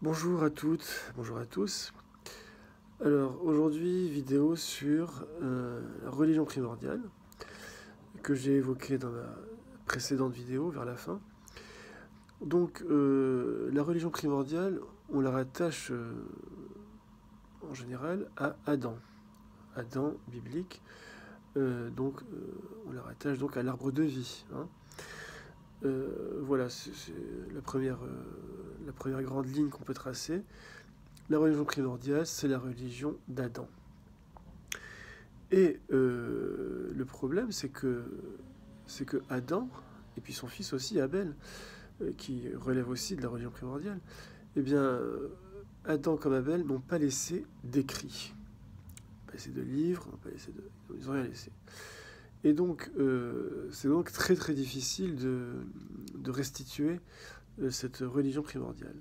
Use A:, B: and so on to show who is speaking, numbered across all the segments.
A: Bonjour à toutes, bonjour à tous. Alors aujourd'hui, vidéo sur la religion primordiale que j'ai évoquée dans ma précédente vidéo vers la fin. Donc la religion primordiale, on la rattache en général à Adam, Adam biblique. On la rattache donc à l'arbre de vie. Voilà, c'est la première grande ligne qu'on peut tracer. La religion primordiale, c'est la religion d'Adam. Et le problème, c'est que Adam, et puis son fils aussi, Abel, qui relève aussi de la religion primordiale, eh bien, Adam comme Abel n'ont pas laissé d'écrits. Pas laissé de livres, ils n'ont rien laissé. Et donc, c'est donc très très difficile de restituer cette religion primordiale.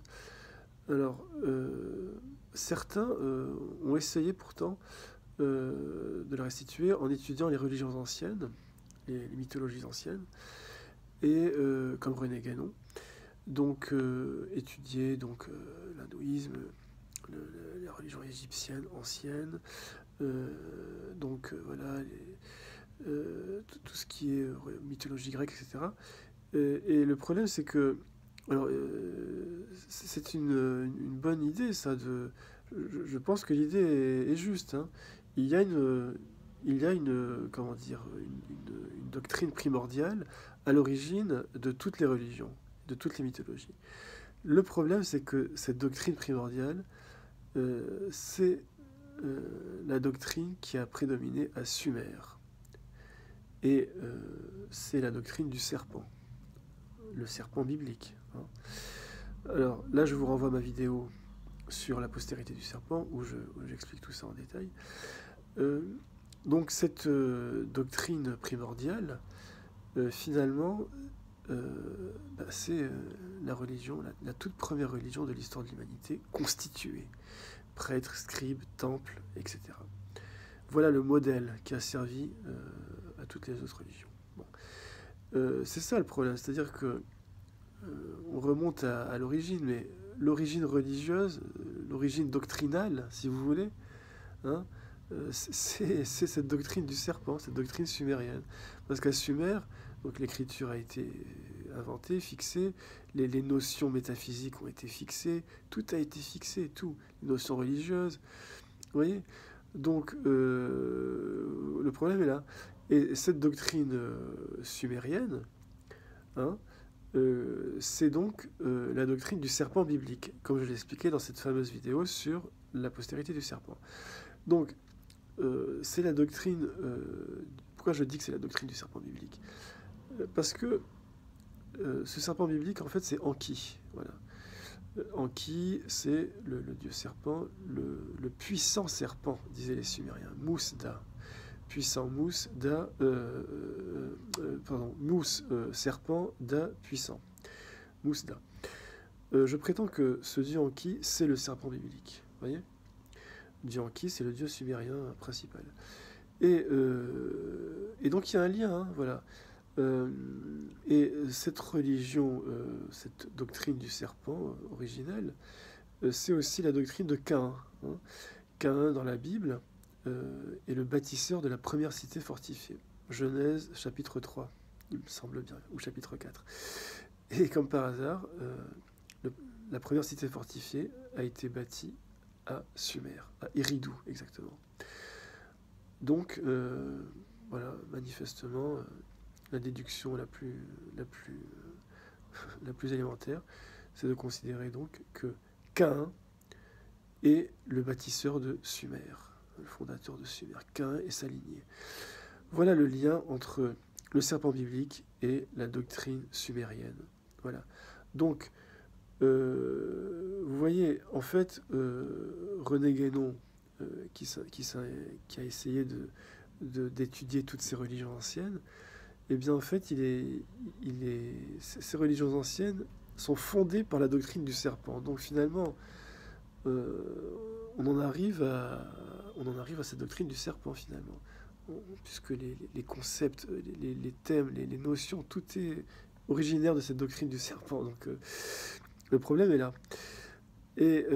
A: Alors, certains ont essayé pourtant de la restituer en étudiant les religions anciennes, les mythologies anciennes, et comme René Guénon, donc étudier l'hindouisme, la religion égyptienne ancienne, voilà, tout ce qui est mythologie grecque, etc. Et le problème, c'est que alors, c'est une bonne idée, ça. Je pense que l'idée est juste. Il y a comment dire, une doctrine primordiale à l'origine de toutes les religions, de toutes les mythologies. Le problème, c'est que cette doctrine primordiale, c'est la doctrine qui a prédominé à Sumer. Et c'est la doctrine du serpent, le serpent biblique. Alors là, je vous renvoie à ma vidéo sur la postérité du serpent, où j'explique tout ça en détail. Donc cette doctrine primordiale, finalement, c'est la religion, la toute première religion de l'histoire de l'humanité, constituée. Prêtres, scribes, temples, etc. Voilà le modèle qui a servi à toutes les autres religions. Bon. C'est ça le problème, c'est-à-dire que on remonte à l'origine, mais l'origine religieuse, l'origine doctrinale, si vous voulez, c'est cette doctrine du serpent, cette doctrine sumérienne. Parce qu'à Sumer, donc l'écriture a été inventée, fixée, les notions métaphysiques ont été fixées, tout a été fixé, tout, les notions religieuses, vous voyez. Donc le problème est là. Et cette doctrine sumérienne, c'est donc la doctrine du serpent biblique, comme je l'ai expliqué dans cette fameuse vidéo sur la postérité du serpent. Donc, c'est la doctrine... pourquoi je dis que c'est la doctrine du serpent biblique? Parce que ce serpent biblique, en fait, c'est Enki. Voilà. Enki, c'est le dieu serpent, le puissant serpent, disaient les Sumériens, Mousda. Puissant Mous, Da, Mous, serpent, Da, puissant. Mousda. Je prétends que ce dieu Enki, c'est le serpent biblique. Vous voyez? Dieu Enki, c'est le dieu sumérien principal. Et donc il y a un lien, voilà. Et cette religion, cette doctrine du serpent originelle, c'est aussi la doctrine de Caïn. Caïn, dans la Bible, est le bâtisseur de la première cité fortifiée. Genèse, chapitre 3, il me semble bien, ou chapitre 4. Et comme par hasard, la première cité fortifiée a été bâtie à Sumer, à Eridu exactement. Donc, voilà, manifestement, la déduction la plus élémentaire, c'est de considérer donc que Caïn est le bâtisseur de Sumer, le fondateur de Sumer, Caïn et sa lignée. Voilà le lien entre le serpent biblique et la doctrine sumérienne. Voilà. Donc, vous voyez, en fait, René Guénon, qui a essayé d'étudier toutes ces religions anciennes, eh bien, en fait, ces religions anciennes sont fondées par la doctrine du serpent. Donc, finalement, on en arrive à cette doctrine du serpent, finalement. Puisque les concepts, les thèmes, les notions, tout est originaire de cette doctrine du serpent. Donc, le problème est là. Et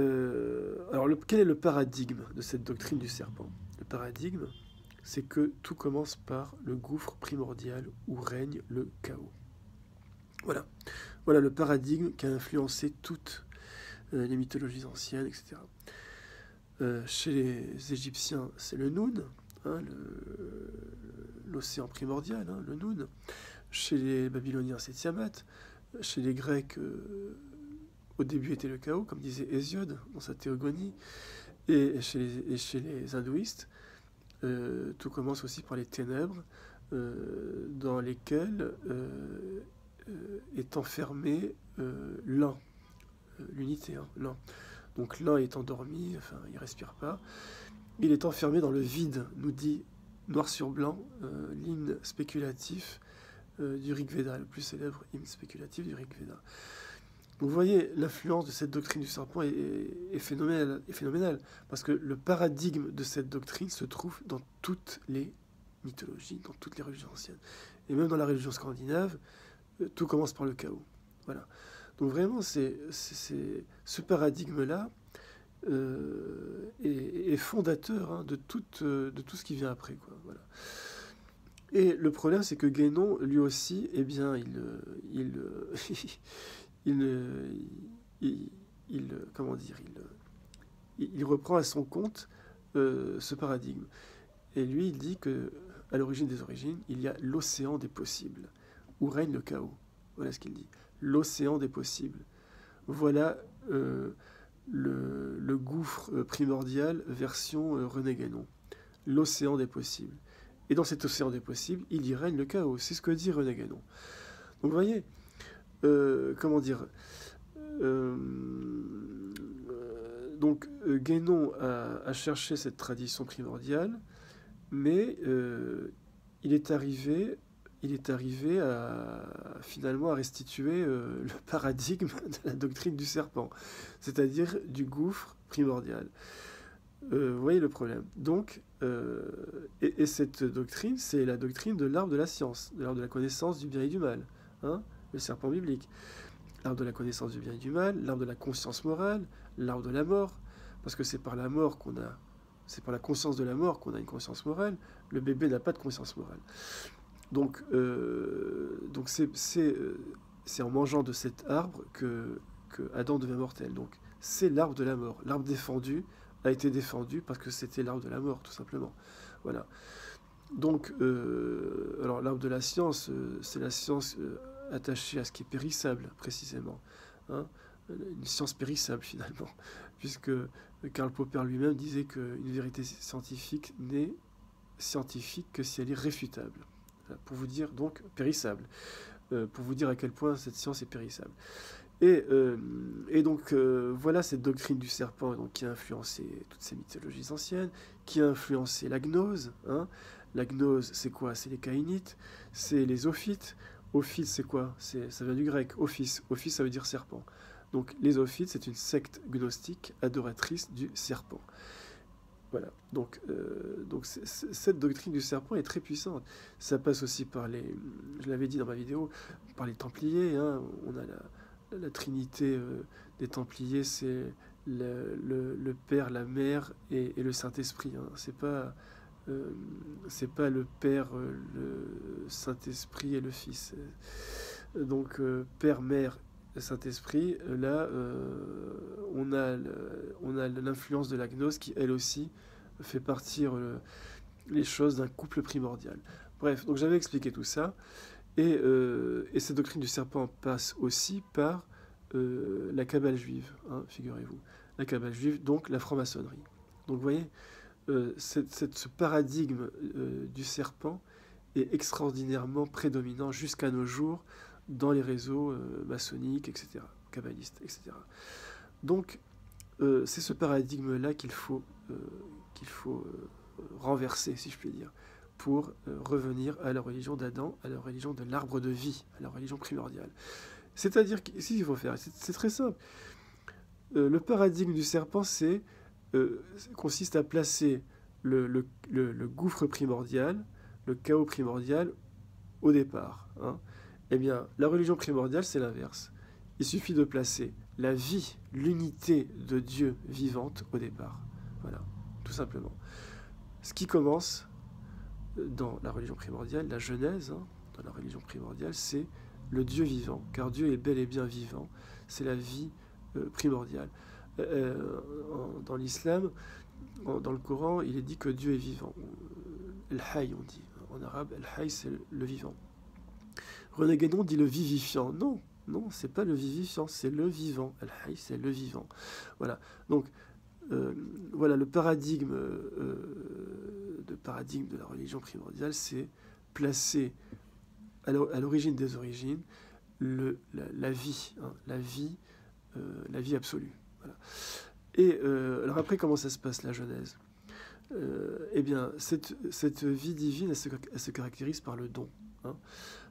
A: alors, quel est le paradigme de cette doctrine du serpent? Le paradigme, c'est que tout commence par le gouffre primordial où règne le chaos. Voilà. Voilà le paradigme qui a influencé toutes les mythologies anciennes, etc. Chez les Égyptiens, c'est le Noun, hein, l'océan primordial, hein, le Noun. Chez les Babyloniens, c'est Tiamat. Chez les Grecs, au début était le chaos, comme disait Hésiode dans sa Théogonie. Et chez les hindouistes, tout commence aussi par les ténèbres, dans lesquelles est enfermé l'un, l'unité, hein, l'un. Donc l'un est endormi, enfin il respire pas. Il est enfermé dans le vide, nous dit noir sur blanc l'hymne spéculatif du Rig Veda, le plus célèbre hymne spéculatif du Rig Veda. Donc vous voyez, l'influence de cette doctrine du serpent est phénoménale, parce que le paradigme de cette doctrine se trouve dans toutes les mythologies, dans toutes les religions anciennes. Et même dans la religion scandinave, tout commence par le chaos. Voilà. Donc vraiment, ce paradigme-là est fondateur, hein, de tout ce qui vient après, quoi. Voilà. Et le problème, c'est que Guénon, lui aussi, eh bien, comment dire, il reprend à son compte ce paradigme. Et lui, il dit que à l'origine des origines, il y a l'océan des possibles, où règne le chaos. Voilà ce qu'il dit. L'océan des possibles. Voilà le gouffre primordial version René Guénon. L'océan des possibles. Et dans cet océan des possibles, il y règne le chaos. C'est ce que dit René Guénon. Donc vous voyez, comment dire, donc Guénon a cherché cette tradition primordiale, mais il est arrivé finalement à restituer le paradigme de la doctrine du serpent, c'est-à-dire du gouffre primordial. Vous voyez le problème. Donc, et cette doctrine, c'est la doctrine de l'arbre de la science, de l'arbre de la connaissance du bien et du mal, hein, le serpent biblique. L'arbre de la connaissance du bien et du mal, l'arbre de la conscience morale, l'arbre de la mort, parce que c'est par la mort c'est par la conscience de la mort qu'on a une conscience morale. Le bébé n'a pas de conscience morale. Donc c'est en mangeant de cet arbre que Adam devient mortel. Donc c'est l'arbre de la mort. L'arbre défendu a été défendu parce que c'était l'arbre de la mort, tout simplement. Voilà. Donc, alors l'arbre de la science, c'est la science attachée à ce qui est périssable, précisément. Hein, une science périssable, finalement. Puisque Karl Popper lui-même disait qu'une vérité scientifique n'est scientifique que si elle est réfutable. Voilà, pour vous dire, donc, périssable. Pour vous dire à quel point cette science est périssable. Et donc, voilà cette doctrine du serpent, donc, qui a influencé toutes ces mythologies anciennes, qui a influencé la gnose. Hein. La gnose, c'est quoi? C'est les caïnites, c'est les ophites. Ophites, c'est quoi? Ça vient du grec, ophis. Ophis, ça veut dire serpent. Donc, les ophites, c'est une secte gnostique adoratrice du serpent. Voilà. Donc cette doctrine du serpent est très puissante. Ça passe aussi par je l'avais dit dans ma vidéo, par les Templiers. Hein. On a la trinité des Templiers, c'est le Père, la Mère et le Saint-Esprit. Hein. C'est pas le Père, le Saint-Esprit et le Fils. Donc Père, Mère, Saint-Esprit. Là, on a l'influence de la gnose qui, elle aussi, fait partir les choses d'un couple primordial. Bref, donc j'avais expliqué tout ça. Et cette doctrine du serpent passe aussi par la Kabbale juive, hein, figurez-vous. La Kabbale juive, donc la franc-maçonnerie. Donc vous voyez, ce paradigme du serpent est extraordinairement prédominant jusqu'à nos jours dans les réseaux maçonniques, etc., kabbalistes, etc. Donc, c'est ce paradigme-là qu'il faut renverser, si je puis dire, pour revenir à la religion d'Adam, à la religion de l'arbre de vie, à la religion primordiale. C'est-à-dire qu'est-ce qu'il faut faire? C'est très simple. Le paradigme du serpent, consiste à placer le gouffre primordial, le chaos primordial, au départ. Hein. Eh bien, la religion primordiale, c'est l'inverse. Il suffit de placer la vie, l'unité de Dieu vivante au départ. Voilà, tout simplement. Ce qui commence dans la religion primordiale, la Genèse, hein, dans la religion primordiale, c'est le Dieu vivant, car Dieu est bel et bien vivant, c'est la vie primordiale. Dans l'islam, dans le Coran, il est dit que Dieu est vivant. El-Hayy, on dit. En arabe, El-Hayy, c'est le vivant. René Guénon dit le vivifiant. Non, non, c'est pas le vivifiant, c'est le vivant. El-Hayy, c'est le vivant. Voilà. Donc, voilà, le paradigme de la religion primordiale, c'est placer à l'origine des origines la vie, hein, la vie absolue. Voilà. Et alors après, comment ça se passe, la Genèse? Eh bien, cette vie divine, elle se caractérise par le don. Hein.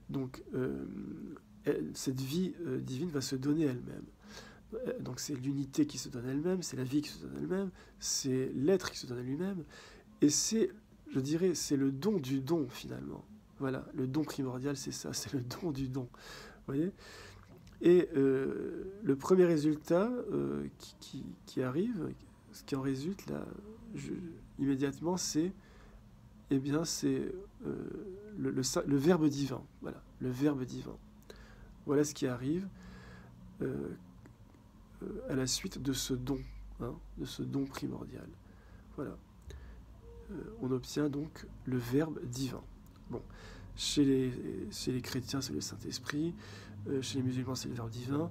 A: Donc, cette vie divine va se donner elle-même. Donc, c'est l'unité qui se donne elle-même, c'est la vie qui se donne elle-même, c'est l'être qui se donne à lui-même, et c'est, je dirais, c'est le don du don, finalement. Voilà, le don primordial, c'est ça, c'est le don du don. Vous voyez? Et le premier résultat qui arrive, ce qui en résulte là, immédiatement, c'est le Verbe divin. Voilà, le Verbe divin. Voilà ce qui arrive à la suite de ce don, hein, de ce don primordial. Voilà. On obtient donc le Verbe divin. Bon, chez les chrétiens, c'est le Saint-Esprit. Chez les musulmans, c'est le Verbe divin.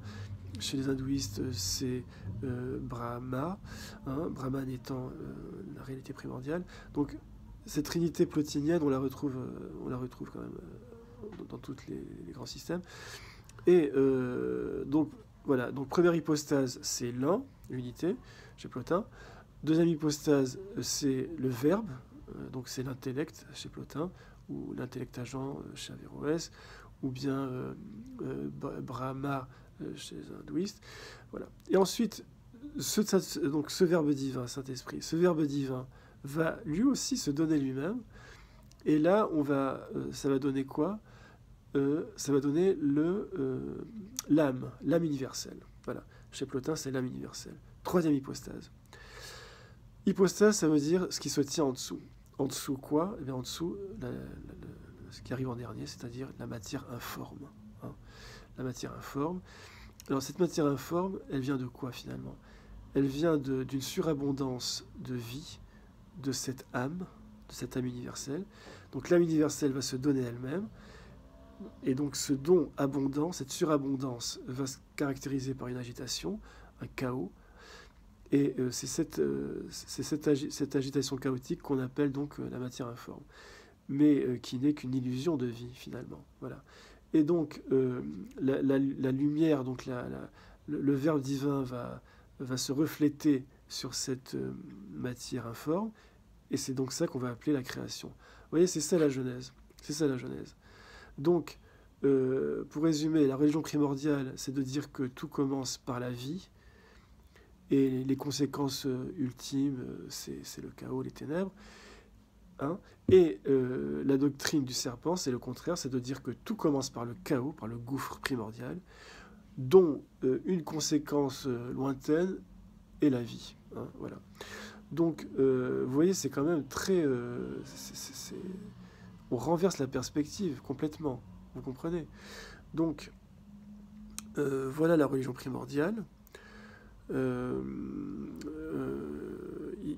A: Chez les hindouistes, c'est Brahma, hein, Brahman étant la réalité primordiale. Donc, cette trinité plotinienne, on la retrouve quand même dans tous les grands systèmes. Et donc, voilà. Donc, première hypostase, c'est l'un, l'unité, chez Plotin. Deuxième hypostase, c'est le verbe, donc c'est l'intellect chez Plotin, ou l'intellect agent chez Averroès, ou bien Brahma chez les hindouistes. Voilà. Et ensuite, ce Verbe divin, Saint-Esprit, ce Verbe divin va lui aussi se donner lui-même. Et là, ça va donner quoi? Ça va donner l'âme universelle. Voilà. Chez Plotin, c'est l'âme universelle. Troisième hypostase. Hypostase, ça veut dire ce qui se tient en dessous. En dessous quoi? Eh bien, en dessous, ce qui arrive en dernier, c'est-à-dire la matière informe. Hein. La matière informe. Alors, cette matière informe, elle vient de quoi, finalement? Elle vient d'une surabondance de vie de cette âme universelle. Donc, l'âme universelle va se donner elle-même. Et donc, ce don abondant, cette surabondance, va se caractériser par une agitation, un chaos. Et c'est cette agitation chaotique qu'on appelle donc la matière informe, mais qui n'est qu'une illusion de vie, finalement. Voilà. Et donc, la lumière, donc le Verbe divin va se refléter sur cette matière informe, et c'est donc ça qu'on va appeler la création. Vous voyez, c'est ça la Genèse. C'est ça la Genèse. Donc, pour résumer, la religion primordiale, c'est de dire que tout commence par la vie, et les conséquences ultimes, c'est le chaos, les ténèbres. Hein. Et la doctrine du serpent, c'est le contraire, c'est de dire que tout commence par le chaos, par le gouffre primordial, dont une conséquence lointaine est la vie. Hein, voilà. Donc, vous voyez, c'est quand même très... on renverse la perspective complètement, vous comprenez? Donc, voilà la religion primordiale.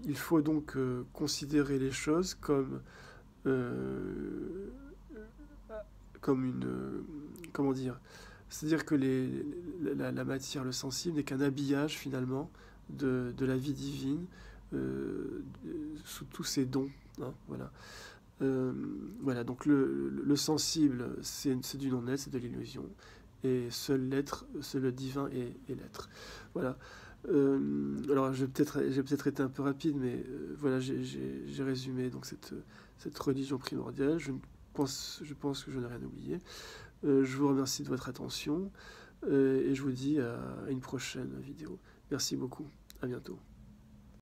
A: Il faut donc considérer les choses comme une... comment dire? C'est-à-dire que la matière, le sensible, n'est qu'un habillage, finalement, de la vie divine, sous tous ses dons. Hein, voilà. Voilà, donc le sensible, c'est du non-être, c'est de l'illusion. Et seul l'être, seul le divin est l'être. Voilà. Alors, j'ai peut-être été un peu rapide, mais voilà, j'ai résumé donc cette religion primordiale. Je pense que je n'ai rien oublié. Je vous remercie de votre attention et je vous dis à une prochaine vidéo. Merci beaucoup. À bientôt.